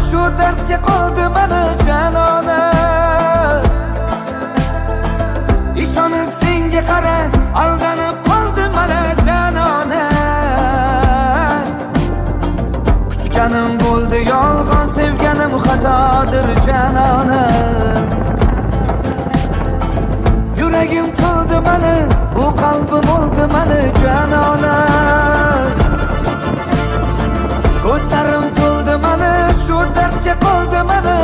shu dardga qoldi mani janona. Ishonib senga qara, aldanib qoldi mana janona. Kutganim bo'ldi yolg'on, sevganim xatodir janona. Yuragim to'ldi mani, bu qalbim oldi mani janona. Ko'zlarim to'ldi mani, shu dardga qoldi mani